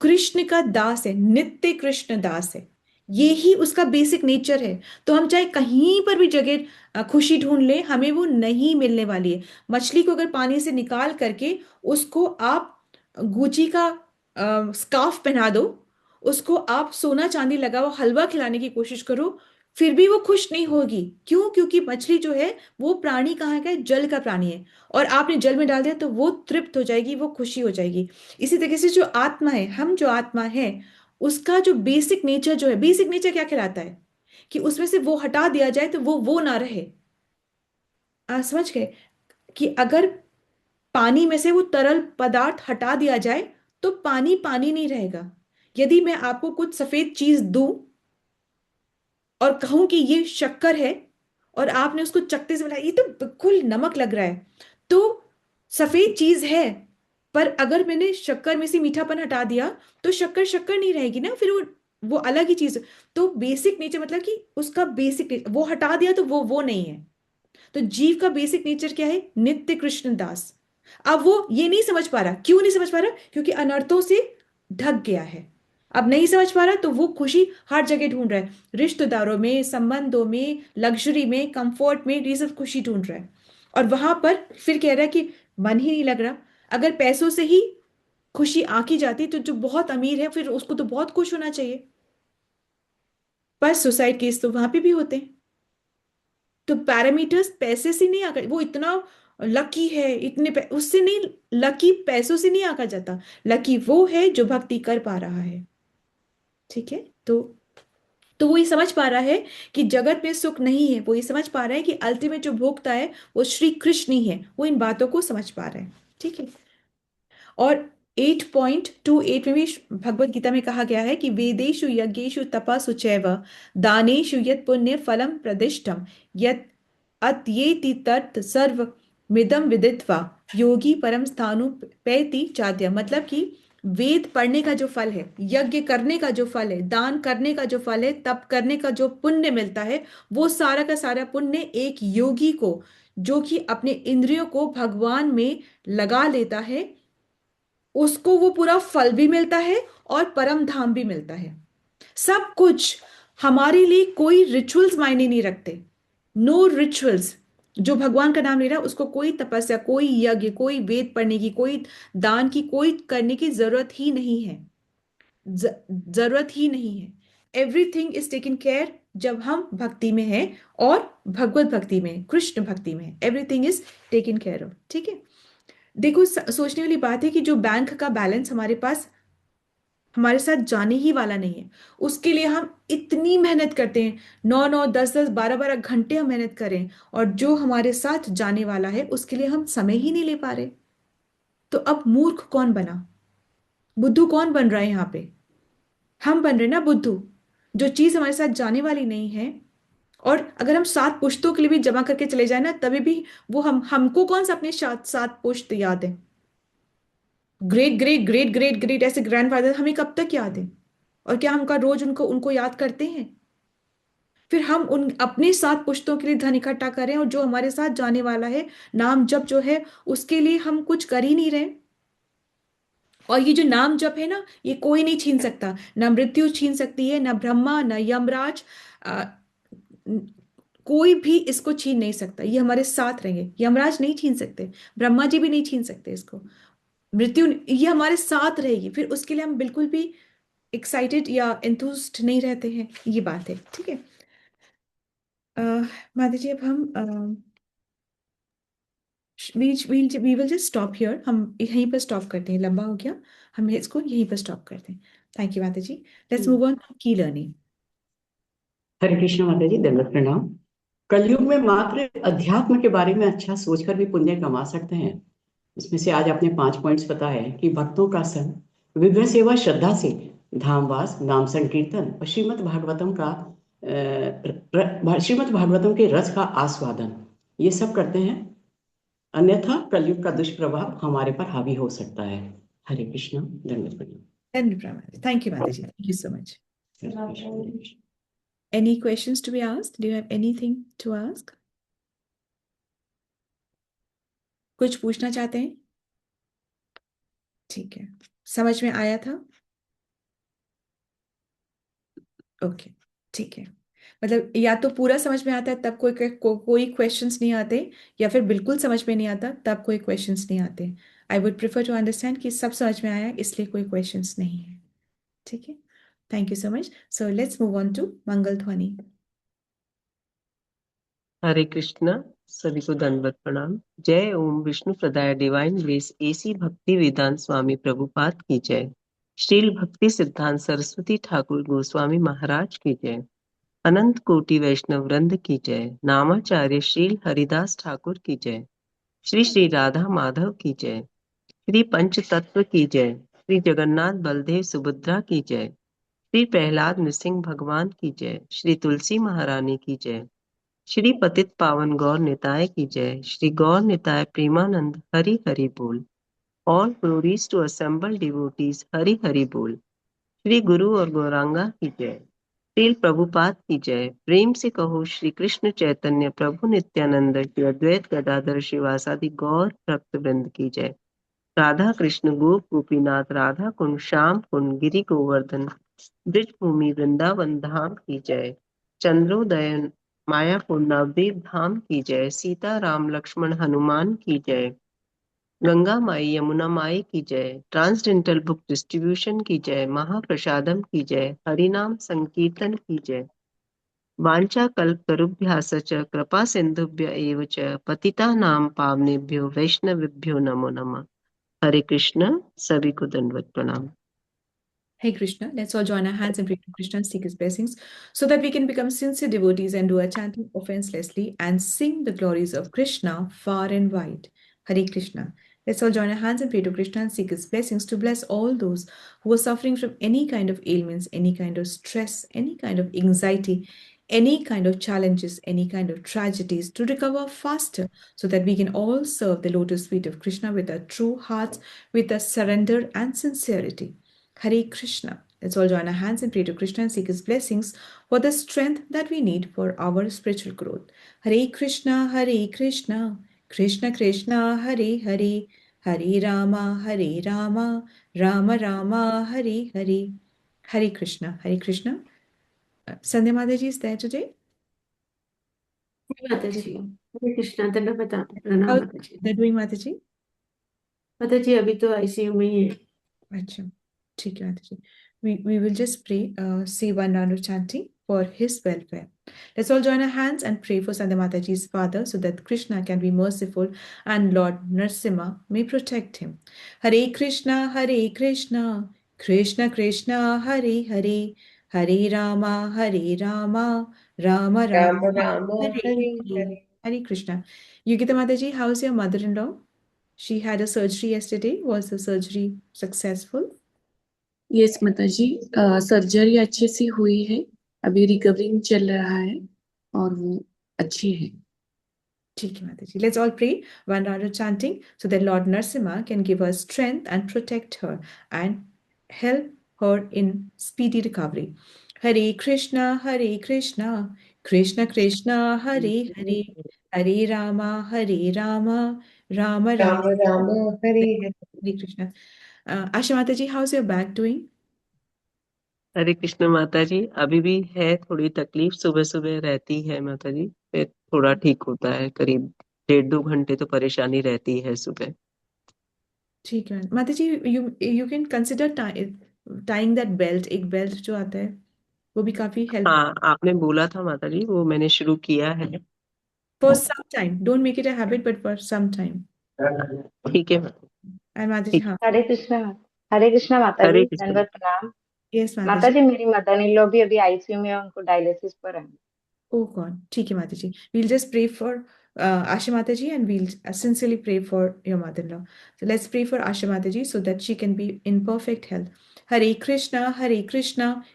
कृष्ण का दास है, नित्य कृष्ण दास है। ये ही उसका बेसिक नेचर है। तो हम चाहे कहीं पर भी जगह खुशी ढूंढ लें, हमें वो नहीं मिलने वाली है। मछली को अगर पानी से निकाल करके उसको आप गुची का स्कार्फ पहना दो, उसको आप सोना चांदी लगा हुआ हलवा खिलाने की कोशिश करो, फिर भी वो खुश नहीं होगी। क्यों? क्योंकि मछली जो है वो प्राणी कहाँ का है? जल का प्राणी है। और आपने जल में डाल दिया तो वो तृप्त हो जाएगी, वो खुशी हो जाएगी। इसी तरीके से जो आत्मा है, हम जो आत्मा है, उसका जो बेसिक नेचर जो है, बेसिक नेचर क्या कहलाता है? कि उसमें से वो हटा दिया जाए तो वो ना रहे। आप समझ गए कि अगर पानी में से वो तरल पदार्थ हटा दिया जाए तो पानी पानी नहीं रहेगा। यदि मैं आपको कुछ सफेद चीज दूं और कहूं कि ये शक्कर है, और आपने उसको चखते से बोला ये तो बिल्कुल नमक लग रहा है, तो सफेद चीज है, पर अगर मैंने शक्कर में से मीठापन हटा दिया तो शक्कर शक्कर नहीं रहेगी ना, फिर वो अलग ही चीज। तो बेसिक नेचर मतलब कि उसका बेसिक वो हटा दिया तो वो नहीं है। तो जीव का बेसिक नेचर क्या है? नित्य कृष्ण दास। अब वो ये नहीं समझ पा रहा। क्यों नहीं समझ पा रहा? क्योंकि अनर्थों से ढक गया है। अब नहीं समझ पा रहा तो वो खुशी हर जगह ढूंढ रहा है, रिश्तेदारों में, संबंधों में, लग्जरी में, कंफर्ट में, ये सब खुशी ढूंढ रहा है। और वहां पर फिर कह रहा है कि मन ही नहीं लग रहा। अगर पैसों से ही खुशी आकी जाती तो जो बहुत अमीर है फिर उसको तो बहुत खुश होना चाहिए, पर सुसाइड केस तो वहां पे भी होते हैं। तो पैरामीटर्स पैसे से नहीं आकर, वो इतना लकी है, उससे नहीं। लकी पैसों से नहीं आका जाता। लकी वो है जो भक्ति कर पा रहा है। ठीक है, तो वो ये समझ पा रहा है कि जगत में सुख नहीं है। वो ये समझ पा रहा है कि अल्टीमेट जो भोगता है वो श्री कृष्ण ही है। वो इन बातों को समझ पा रहा है। ठीक है, और 8.28 में भी भगवत गीता में कहा गया है कि वेदेषु यज्ञेषु तपसु चैव दानेषु यत् पुण्य फलम प्रदिष्टम यत् अत्येति तत् सर्व मिदम विदित्वा योगी परम स्थानु पैति चाद्य, मतलब कि वेद पढ़ने का जो फल है, यज्ञ करने का जो फल है, दान करने का जो फल है, तप करने का जो पुण्य मिलता है, वो सारा का सारा पुण्य एक योगी को, जो कि अपने इंद्रियों को भगवान में लगा लेता है, उसको वो पूरा फल भी मिलता है और परम धाम भी मिलता है। सब कुछ हमारे लिए कोई रिचुअल्स मायने नहीं रखते। No rituals. जो भगवान का नाम ले रहा है उसको कोई तपस्या, कोई यज्ञ, कोई वेद पढ़ने की, कोई दान की, कोई करने की जरूरत ही नहीं है। जरूरत ही नहीं है। एवरीथिंग इज टेकन केयर जब हम भक्ति में हैं और भगवत भक्ति में, कृष्ण भक्ति में, everything is taken care of. ठीक है। देखो, सोचने वाली बात है कि जो बैंक का बैलेंस हमारे पास हमारे साथ जाने ही वाला नहीं है, उसके लिए हम इतनी मेहनत करते हैं, 9 9 10 10 12 12 घंटे हम मेहनत करें, और जो हमारे साथ जाने वाला है उसके लिए हम समय ही नहीं ले पा रहे। तो अब मूर्ख कौन बना? बुद्धू कौन बन रहा है यहाँ पे? हम बन रहे ना बुद्धू। जो चीज हमारे साथ जाने वाली नहीं है, और अगर हम 7 पुश्तों के लिए भी जमा करके चले जाए ना, तभी भी वो हमको कौन सा अपने 7 पुश्त याद है? Great great great great great ऐसे ग्रैंडफादर हमें कब तक याद है? और क्या हम का रोज उनको उनको याद करते हैं? फिर हम उन अपने 7 पुश्तों के लिए धन इकट्ठा करें, और जो हमारे साथ जाने वाला है, नाम जप जो है, उसके लिए हम कुछ कर ही नहीं रहे। और ये जो नाम जप है ना, ये कोई नहीं छीन सकता। ना मृत्यु छीन सकती है, ना ब्रह्मा, ना यमराज, आ, कोई भी इसको छीन नहीं सकता। ये हमारे साथ रहेंगे। यमराज नहीं छीन सकते, ब्रह्मा जी भी नहीं छीन सकते इसको। मृत्यु ये हमारे साथ रहेगी। फिर उसके लिए हम बिल्कुल भी एक्साइटेड या एंथुस्ड नहीं रहते हैं। ये बात है। ठीक है। माता जी, अब हम we will just stop here. हम यहीं पर स्टॉप करते हैं, लंबा हो गया, हम इसको यहीं पर स्टॉप करते हैं। थैंक यू माता जी। लेट्स मूव ऑन टू की लर्निंग। हरे कृष्ण माता जी, दंडवत प्रणाम। कलयुग में मात्र अध्यात्म के बारे में अच्छा सोचकर भी पुण्य कमा सकते हैं। इसमें से आज आपने 5 पॉइंट्स बताए कि भक्तों का संग, विग्रह सेवा श्रद्धा से, धामवास, नाम संकीर्तन और श्रीमद् भागवतम के रस का आस्वादन, ये सब करते हैं। अन्यथा कलयुग का दुष्प्रभाव हमारे पर हावी हो सकता है। हरे कृष्ण, दंडवत प्रणाम। थैंक यू माता जी, thank you so much. Hare Krishna. Any questions to be asked? Do you have anything to ask? कुछ पूछना चाहते हैं? ठीक है, समझ में आया था? ओके, ठीक है। मतलब या तो पूरा समझ में आता है तब कोई क्वेश्चंस नहीं आते, या फिर बिल्कुल समझ में नहीं आता तब कोई क्वेश्चंस नहीं आते। I would prefer to understand कि सब समझ में आया इसलिए कोई क्वेश्चंस नहीं है। ठीक है, thank you so much. So let's move on to Mangal Dhwani. Hare Krishna, सभी को दंडवत प्रणाम। जय ओम विष्णु प्रदाय डिवाइन ग्रेस एसी भक्ति वेदांत स्वामी प्रभुपाद की जय। श्रील भक्ति सिद्धांत सरस्वती ठाकुर गोस्वामी महाराज की जय। अनंत कोटि वैष्णव वृंद की जय। नामाचार्य श्रील हरिदास ठाकुर की जय। श्री श्री राधा माधव की जय। श्री पंच तत्व की जय। श्री जगन्नाथ बलदेव सुभद्रा की जय। श्री प्रहलाद नृसिंह भगवान की जय। श्री तुलसी महारानी की जय। श्री पतित पावन गौर निताय की जय। श्री गौर निताय प्रेमानंद हरि हरि बोल। All glories to assembled devotees Hari Hari बोल। श्री गुरु और गौरांगा की जय। श्रील प्रभुपाद की जय। प्रेम से कहो श्री कृष्ण चैतन्य प्रभु नित्यानंद श्री अद्वैत गदाधर शिवासादि गौर भक्त वृंद की जय। राधा कृष्ण गोप गोपीनाथ राधा कुंड श्याम कुंड गिरि गोवर्धन ब्रिज भूमि वृंदावन धाम की जय। चंद्रोदय मायापुर नवदीप धाम की जय। सीता राम लक्ष्मण हनुमान की जय। गंगा माई यमुना माई की जय। ट्रांसडेंटल बुक डिस्ट्रीब्यूशन की जय। महाप्रसादम की जय। हरिनाम संकीर्तन की जय। वांछा कल्पतरुभ्याश्च कृपा सिंधुभ्य एव च पतितानां पावनेभ्यो वैष्णवेभ्यो नमो नमः। हरे कृष्ण, सभी को दंडवत प्रणाम। Hey Krishna, let's all join our hands and pray to Krishna and seek his blessings so that we can become sincere devotees and do our chanting offenselessly and sing the glories of Krishna far and wide. Hare Krishna. Let's all join our hands and pray to Krishna and seek his blessings to bless all those who are suffering from any kind of ailments, any kind of stress, any kind of anxiety, any kind of challenges, any kind of tragedies, to recover faster so that we can all serve the lotus feet of Krishna with our true hearts, with a surrender and sincerity. Hare Krishna. Let's all join our hands and pray to Krishna and seek his blessings for the strength that we need for our spiritual growth. Hare Krishna, Hare Krishna, Krishna Krishna, Hare Hare, Hare Rama, Rama Rama, Hare Hare. Hare Krishna, Hare Krishna. Sandhya Mataji is there today? माताजी हरे कृष्णा धन्यवाद प्रणाम How माताजी they're doing, Mataji? माताजी अभी तो ICU में ही है अच्छा, ठीक है माताजी. We will just pray, say one round of chanting for his welfare. Let's all join our hands and pray for Sandhya Mataji's father so that Krishna can be merciful and Lord Narasimha may protect him. Hare Krishna, Krishna Krishna, Hare Hare, Hare Rama, Rama Ram Rama, Ram Hare Hare Hare. Hare Hare Krishna. Yogita Mataji, how's your mother-in-law? She had a surgery yesterday. Was the surgery successful? Yes माताजी surgery अच्छे से हुई है अभी recovering चल रहा है और वो अच्छी है ठीक है माताजी. Let's all pray one round of chanting so that Lord Narasimha can give her strength and protect her and help her in speedy recovery. Hare Krishna, Krishna Krishna, Hare Hare, Hare Rama, Rama Ram Rama, Ram Hare Hare Krishna. Asha Mataji, how's your back doing? हरे कृष्ण माता जी. अभी भी है थोड़ी तकलीफ, सुबह सुबह रहती है माता जी, फिर थोड़ा ठीक होता है. करीब 1.5-2 घंटे तो परेशानी रहती है सुबह. ठीक है माताजी. you can consider tying that belt. एक बेल्ट जो आता है वो भी काफी हेल्प. हाँ, आपने बोला था माता जी, वो मैंने शुरू किया है. For some time, don't make it a habit, but for some time. ठीक है माता And Mataji, ठीक. हाँ. हरे कृष्णा माता हरे जी कृष्ण. दंडवत प्रणाम Yes, माता Mataji. जी मेरी मदर इन लॉ भी अभी आईसीयू में है उनको डायलिसिस पर है Oh God. ठीक है Mataji. We'll just pray for Asha Mataji and we'll sincerely pray for your mother-in-law. So let's pray for Asha Mataji so that she can be in perfect health. Hare Krishna,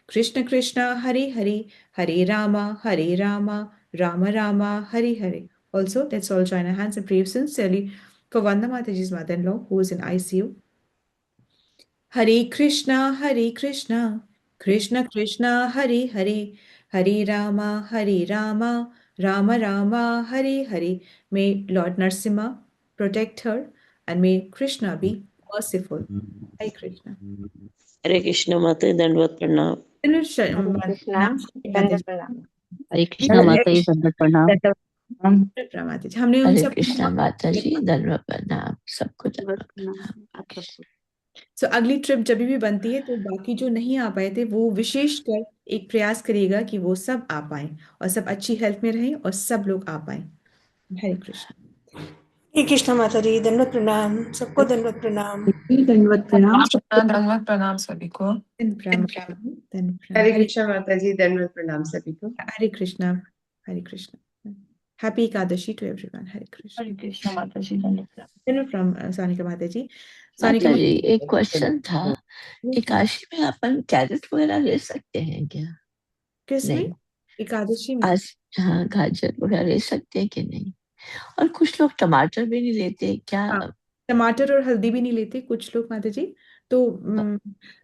Krishna Krishna, Hare Hare, Hare Rama, Rama Rama, Hare Hare. Also, let's all join our hands and pray sincerely for Vanda Mataji's mother-in-law who is in ICU. Hare Krishna, Krishna Krishna, Hare Hare, Hare Rama, Rama Rama, Hare Hare. May Lord Narasimha protect her and may Krishna be merciful. Hare Krishna. हरे कृष्ण माता दंडवत प्रणाम. हरे कृष्णा दंडवत प्रणाम हरे कृष्णा माता जी दंडवत प्रणाम. हमने हरे उनसे कृष्णा माता जी धन्यवाद प्रणाम सबको धन्यवाद. So अगली ट्रिप जब भी बनती है तो बाकी जो नहीं आ पाए थे वो विशेषकर एक प्रयास करिएगा कि वो सब आ पाए और सब अच्छी हेल्थ में रहें और सब लोग आ पाए. हरे कृष्ण. हरे कृष्णा माता जी दंडवत प्रणाम सबको दंडवत प्रणाम दंडवत प्रणाम सभी को हरे कृष्णा माता जी दंडवत प्रणाम सभी को Hare Krishna. Hare Krishna. Happy Ekadashi to everyone. Hare Krishna. हरे कृष्णा माता जी धन्यवाद. Then from Sanika Mataji. माता जी एक क्वेश्चन था, एकादशी में अपन कैरेट वगैरह ले सकते हैं क्या? किसमें? एकादशी में? हाँ, गाजर वगैरह ले सकते हैं कि नहीं? और कुछ लोग टमाटर भी नहीं लेते क्या? टमाटर और हल्दी भी नहीं लेते कुछ लोग माता जी. तो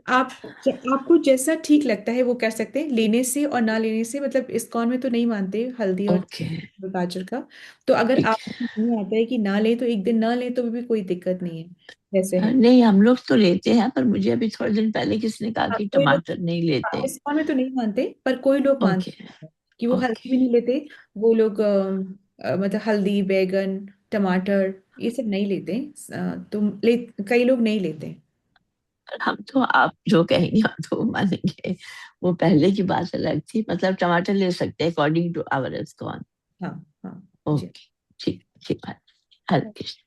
आपको जैसा ठीक लगता है वो कर सकते हैं. लेने से और ना लेने से मतलब इस्कॉन में तो नहीं मानते हल्दी और गाजर का. तो अगर आपको नहीं आता है कि ना ले तो एक दिन ना ले तो भी कोई दिक्कत नहीं है. जैसे है नहीं हम लोग तो लेते हैं, पर मुझे अभी थोड़े दिन पहले किसी ने कहा कि टमाटर नहीं लेते. इस्कॉन में तो नहीं मानते पर कोई लोग मानते हैं कि वो हल्दी भी नहीं लेते. वो लोग मतलब हल्दी, बैगन, टमाटर ये सब नहीं लेते. कई लोग नहीं लेते. हम तो आप जो कहेंगे हम तो मानेंगे. वो पहले की बात अलग थी. मतलब टमाटर ले सकते हैं अकॉर्डिंग टू आवर इस्कॉन. हाँ हाँ ओके ठीक ठीक. हरे कृष्ण.